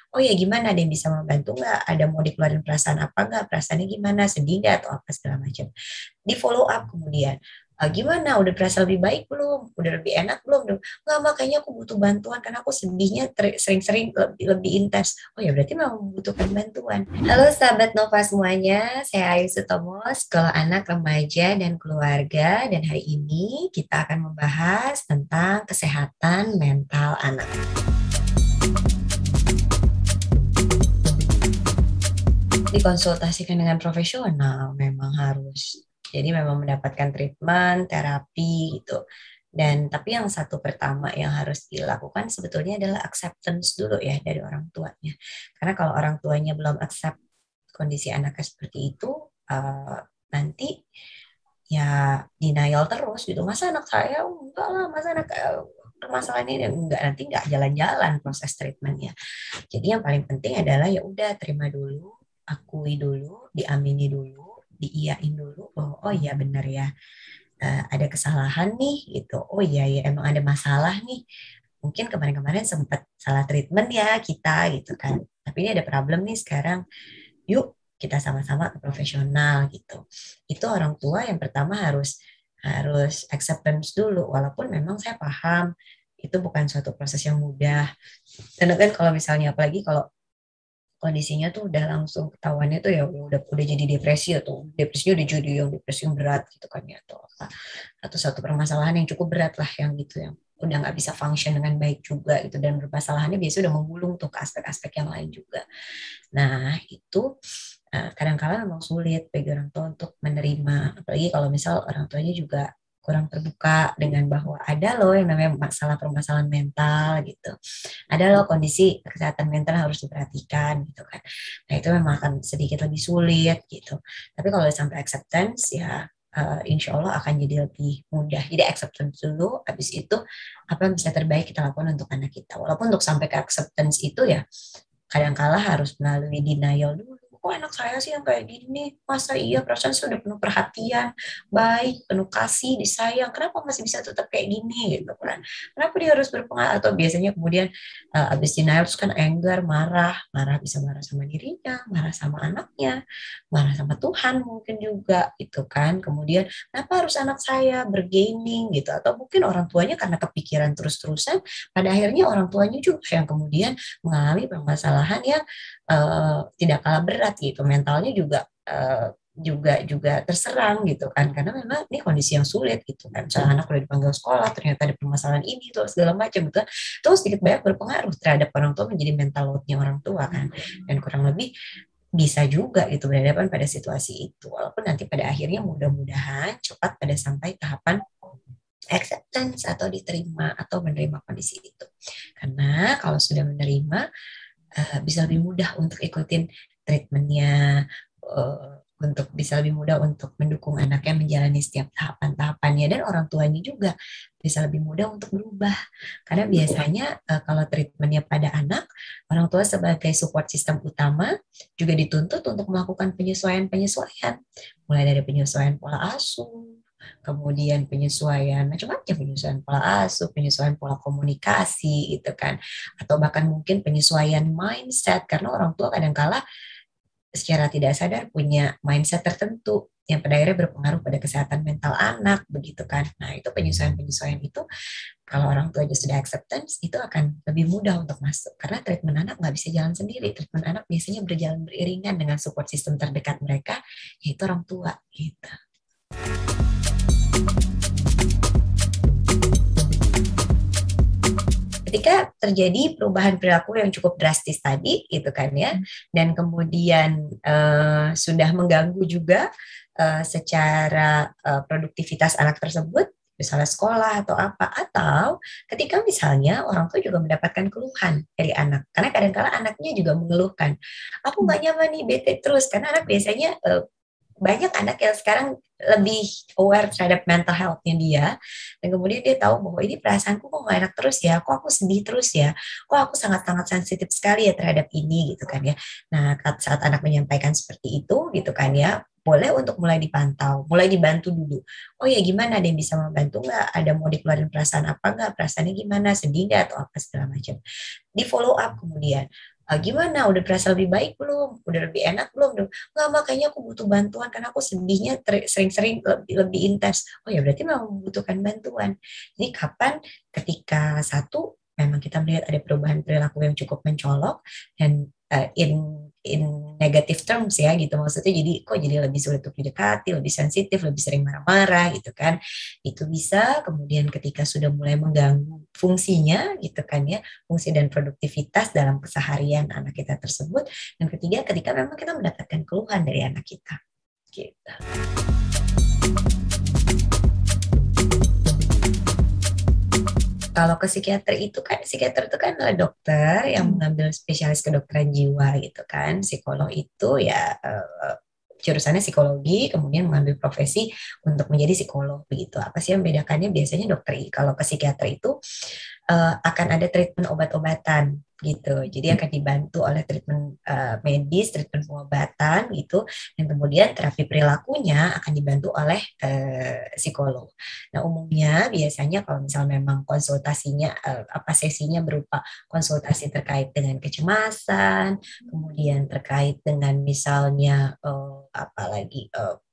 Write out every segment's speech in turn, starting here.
oh ya gimana, ada yang bisa membantu nggak, ada mau dikeluarin perasaan apa nggak, perasaannya gimana, sedih nggak atau apa segala macam. Di follow up kemudian, gimana, udah berasa lebih baik belum, udah lebih enak belum? Nggak, makanya aku butuh bantuan karena aku sedihnya sering-sering lebih intens. Oh ya berarti memang membutuhkan bantuan. Halo sahabat Nova semuanya, saya Ayu Sutomo, Sekolah Anak, Remaja, dan Keluarga. Dan hari ini kita akan membahas tentang kesehatan mental anak. Dikonsultasikan dengan profesional memang harus. Jadi memang mendapatkan treatment, terapi gitu. Dan tapi yang satu pertama yang harus dilakukan sebetulnya adalah acceptance dulu ya dari orang tuanya. Karena kalau orang tuanya belum accept kondisi anaknya seperti itu, nanti ya denial terus gitu. Masa anak saya enggak lah, masa anak permasalahan ini enggak, nanti enggak jalan-jalan proses treatmentnya. Jadi yang paling penting adalah ya udah terima dulu, akui dulu, diamini dulu, diiyain dulu bahwa oh iya benar ya, ada kesalahan nih gitu. Oh iya ya emang ada masalah nih. Mungkin kemarin-kemarin sempat salah treatment ya kita gitu kan. Tapi ini ada problem nih sekarang. Yuk kita sama-sama ke profesional gitu. Itu orang tua yang pertama harus harus acceptance dulu walaupun memang saya paham itu bukan suatu proses yang mudah. Karena kan kalau misalnya apalagi kalau kondisinya tuh udah langsung ketahuannya tuh ya udah jadi depresi atau depresinya udah jadi yang depresi yang berat gitu kan ya atau apa atau satu permasalahan yang cukup berat lah yang gitu yang udah nggak bisa function dengan baik juga gitu dan permasalahannya biasanya udah menggulung tuh ke aspek-aspek yang lain juga. Nah itu kadang-kala memang sulit bagi orang tua untuk menerima apalagi kalau misal orang tuanya juga kurang terbuka dengan bahwa ada loh yang namanya masalah permasalahan mental gitu, ada loh kondisi kesehatan mental yang harus diperhatikan gitu kan. Nah itu memang akan sedikit lebih sulit gitu. Tapi kalau sampai acceptance ya insya Allah akan jadi lebih mudah. Jadi acceptance dulu, habis itu apa yang bisa terbaik kita lakukan untuk anak kita. Walaupun untuk sampai ke acceptance itu ya kadang-kala harus melalui denial dulu. Kok anak saya sih yang kayak gini? Masa iya perasaan saya udah penuh perhatian, baik, penuh kasih, disayang. Kenapa masih bisa tetap kayak gini gitu kan? Kenapa dia harus berpengaruh? Atau biasanya kemudian abis denial terus kan anger, marah, marah bisa marah sama dirinya, marah sama anaknya, marah sama Tuhan mungkin juga itu kan. Kemudian kenapa harus anak saya bergaming gitu? Atau mungkin orang tuanya karena kepikiran terus-terusan, pada akhirnya orang tuanya juga yang kemudian mengalami permasalahan yang tidak kalah berat gitu, mentalnya juga juga terserang gitu kan karena memang ini kondisi yang sulit gitu kan. Misalnya anak udah dipanggil sekolah ternyata ada permasalahan ini tuh segala macam gitu kan. Terus sedikit banyak berpengaruh terhadap orang tua menjadi mental loadnya orang tua kan dan kurang lebih bisa juga itu berhadapan pada situasi itu walaupun nanti pada akhirnya mudah-mudahan cepat pada sampai tahapan acceptance atau diterima atau menerima kondisi itu. Karena kalau sudah menerima bisa lebih mudah untuk ikutin treatmentnya, untuk bisa lebih mudah untuk mendukung anaknya menjalani setiap tahapan-tahapannya dan orang tuanya juga bisa lebih mudah untuk berubah. Karena biasanya kalau treatmentnya pada anak, orang tua sebagai support system utama juga dituntut untuk melakukan penyesuaian-penyesuaian, mulai dari penyesuaian pola asuh, kemudian penyesuaian macam-macam, penyesuaian pola asuh, penyesuaian pola komunikasi gitu kan, atau bahkan mungkin penyesuaian mindset karena orang tua kadangkala secara tidak sadar punya mindset tertentu yang pada akhirnya berpengaruh pada kesehatan mental anak begitu kan. Nah itu penyesuaian-penyesuaian itu kalau orang tua sudah acceptance itu akan lebih mudah untuk masuk karena treatment anak nggak bisa jalan sendiri. Treatment anak biasanya berjalan beriringan dengan support system terdekat mereka yaitu orang tua gitu. Ketika terjadi perubahan perilaku yang cukup drastis tadi gitu kan ya dan kemudian sudah mengganggu juga secara produktivitas anak tersebut misalnya sekolah atau apa atau ketika misalnya orang tua juga mendapatkan keluhan dari anak karena kadang-kala anaknya juga mengeluhkan aku nggak nyaman nih bete terus karena anak biasanya banyak anak yang sekarang lebih aware terhadap mental health-nya dia dan kemudian dia tahu bahwa ini perasaanku kok gak enak terus ya, kok aku sedih terus ya, kok aku sangat-sangat sensitif sekali ya terhadap ini gitu kan ya. Nah saat anak menyampaikan seperti itu gitu kan ya, boleh untuk mulai dipantau, mulai dibantu dulu. Oh ya gimana, ada yang bisa membantu nggak? Ada mau dikeluarin perasaan apa nggak? Perasaannya gimana? Sedih nggak atau apa segala macam. Di follow up kemudian. Gimana, udah berasa lebih baik belum, udah lebih enak belum? Nggak, makanya aku butuh bantuan karena aku sedihnya sering-sering lebih intens. Oh ya, berarti memang membutuhkan bantuan. Jadi kapan ketika satu memang kita melihat ada perubahan perilaku yang cukup mencolok dan in negative terms ya gitu, maksudnya jadi kok jadi lebih sulit untuk didekati, lebih sensitif, lebih sering marah-marah gitu kan, itu bisa kemudian ketika sudah mulai mengganggu fungsinya gitu kan ya, fungsi dan produktivitas dalam keseharian anak kita tersebut. Dan ketiga, ketika memang kita mendapatkan keluhan dari anak kita. Gitu. Kalau ke psikiater itu kan adalah dokter yang mengambil spesialis kedokteran jiwa gitu kan. Psikolog itu ya jurusannya psikologi, kemudian mengambil profesi untuk menjadi psikolog begitu. Apa sih yang membedakannya? Biasanya dokter, kalau ke psikiater itu akan ada treatment obat-obatan gitu. Jadi akan dibantu oleh treatment medis, treatment pengobatan gitu, dan kemudian terapi perilakunya akan dibantu oleh psikolog. Nah, umumnya biasanya kalau misal memang konsultasinya apa sesinya berupa konsultasi terkait dengan kecemasan, kemudian terkait dengan misalnya apalagi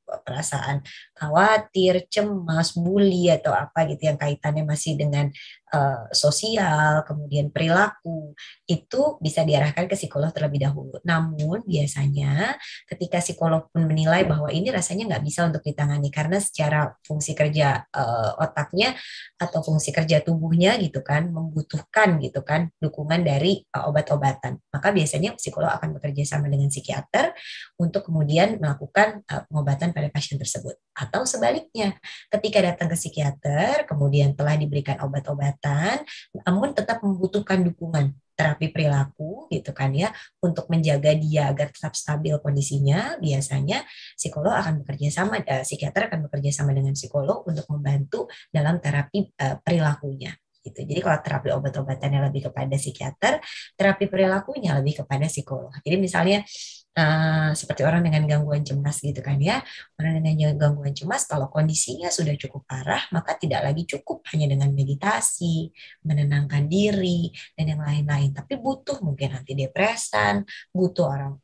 perasaan khawatir, cemas, bully atau apa gitu yang kaitannya masih dengan sosial, kemudian perilaku, itu bisa diarahkan ke psikolog terlebih dahulu. Namun biasanya ketika psikolog pun menilai bahwa ini rasanya nggak bisa untuk ditangani karena secara fungsi kerja otaknya atau fungsi kerja tubuhnya gitu kan membutuhkan gitu kan dukungan dari obat-obatan, maka biasanya psikolog akan bekerja sama dengan psikiater untuk kemudian melakukan pengobatan pada pasien tersebut. Atau sebaliknya, ketika datang ke psikiater, kemudian telah diberikan obat-obatan, namun tetap membutuhkan dukungan terapi perilaku gitu kan ya untuk menjaga dia agar tetap stabil kondisinya, biasanya psikolog akan bekerja sama psikiater akan bekerja sama dengan psikolog untuk membantu dalam terapi perilakunya gitu. Jadi kalau terapi obat-obatannya lebih kepada psikiater, terapi perilakunya lebih kepada psikolog. Jadi misalnya seperti orang dengan gangguan cemas gitu kan ya. Orang dengan gangguan cemas kalau kondisinya sudah cukup parah, maka tidak lagi cukup hanya dengan meditasi, menenangkan diri, dan yang lain-lain. Tapi butuh mungkin antidepresan, butuh orang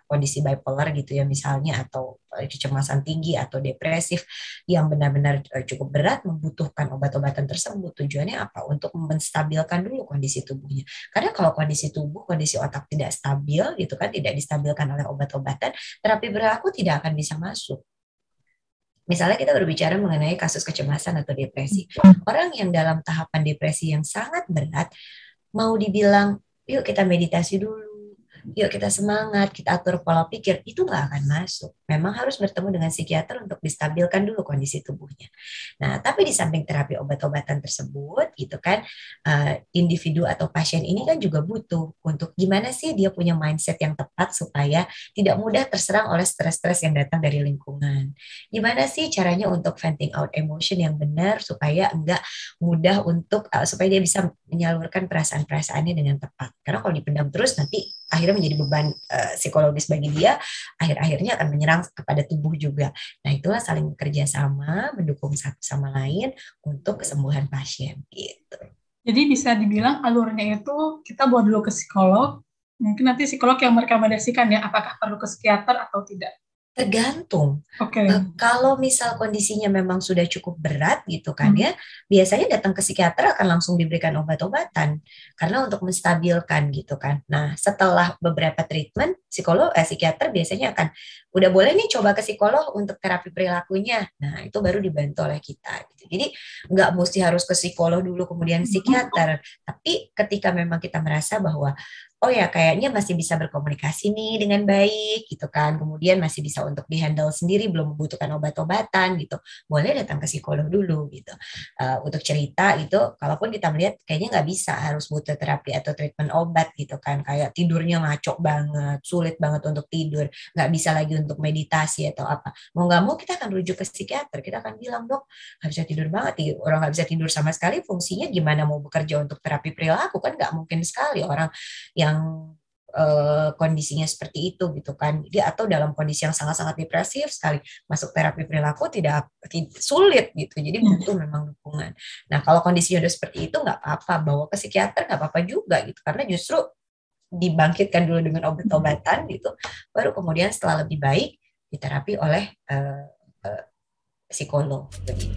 kondisi bipolar gitu ya misalnya, atau kecemasan tinggi atau depresif yang benar-benar cukup berat membutuhkan obat-obatan tersebut. Tujuannya apa? Untuk menstabilkan dulu kondisi tubuhnya. Karena kalau kondisi tubuh, kondisi otak tidak stabil gitu kan, tidak distabilkan oleh obat-obatan, terapi perilaku tidak akan bisa masuk. Misalnya kita berbicara mengenai kasus kecemasan atau depresi. Orang yang dalam tahapan depresi yang sangat berat, mau dibilang, yuk kita meditasi dulu, yuk kita semangat, kita atur pola pikir, itu nggak akan masuk. Memang harus bertemu dengan psikiater untuk distabilkan dulu kondisi tubuhnya. Nah, tapi di samping terapi obat-obatan tersebut, gitu kan, individu atau pasien ini kan juga butuh untuk gimana sih dia punya mindset yang tepat supaya tidak mudah terserang oleh stres-stres yang datang dari lingkungan. Gimana sih caranya untuk venting out emotion yang benar supaya enggak mudah untuk supaya dia bisa menyalurkan perasaan-perasaannya dengan tepat. Karena kalau dipendam terus nanti akhirnya menjadi beban psikologis bagi dia, akhir-akhirnya akan menyerang kepada tubuh juga. Nah, itulah saling bekerja sama, mendukung satu sama lain untuk kesembuhan pasien gitu. Jadi bisa dibilang alurnya itu kita bawa dulu ke psikolog, mungkin nanti psikolog yang merekomendasikan ya apakah perlu ke psikiater atau tidak. Tergantung. Oke. Kalau misal kondisinya memang sudah cukup berat gitu kan ya, biasanya datang ke psikiater akan langsung diberikan obat-obatan karena untuk menstabilkan gitu kan. Nah, setelah beberapa treatment, psikiater biasanya akan udah boleh nih coba ke psikolog untuk terapi perilakunya. Nah, itu baru dibantu oleh kita gitu. Jadi nggak mesti harus ke psikolog dulu kemudian psikiater, tapi ketika memang kita merasa bahwa oh ya kayaknya masih bisa berkomunikasi nih dengan baik gitu kan, kemudian masih bisa untuk dihandle sendiri, belum membutuhkan obat-obatan gitu, boleh datang ke psikolog dulu gitu. Untuk cerita itu kalaupun kita melihat kayaknya nggak bisa, harus butuh terapi atau treatment obat gitu kan, kayak tidurnya ngaco banget, sulit banget untuk tidur, nggak bisa lagi untuk meditasi atau apa, mau nggak mau kita akan rujuk ke psikiater. Kita akan bilang, dok nggak bisa tidur banget, orang nggak bisa tidur sama sekali, fungsinya gimana mau bekerja untuk terapi perilaku, kan nggak mungkin sekali orang yang kondisinya seperti itu gitu kan. Dia atau dalam kondisi yang sangat-sangat depresif sekali masuk terapi perilaku tidak sulit gitu. Jadi butuh memang dukungan. Nah, kalau kondisinya udah seperti itu nggak apa-apa, bawa ke psikiater nggak apa-apa juga gitu. Karena justru dibangkitkan dulu dengan obat-obatan gitu, baru kemudian setelah lebih baik diterapi oleh psikolog begitu.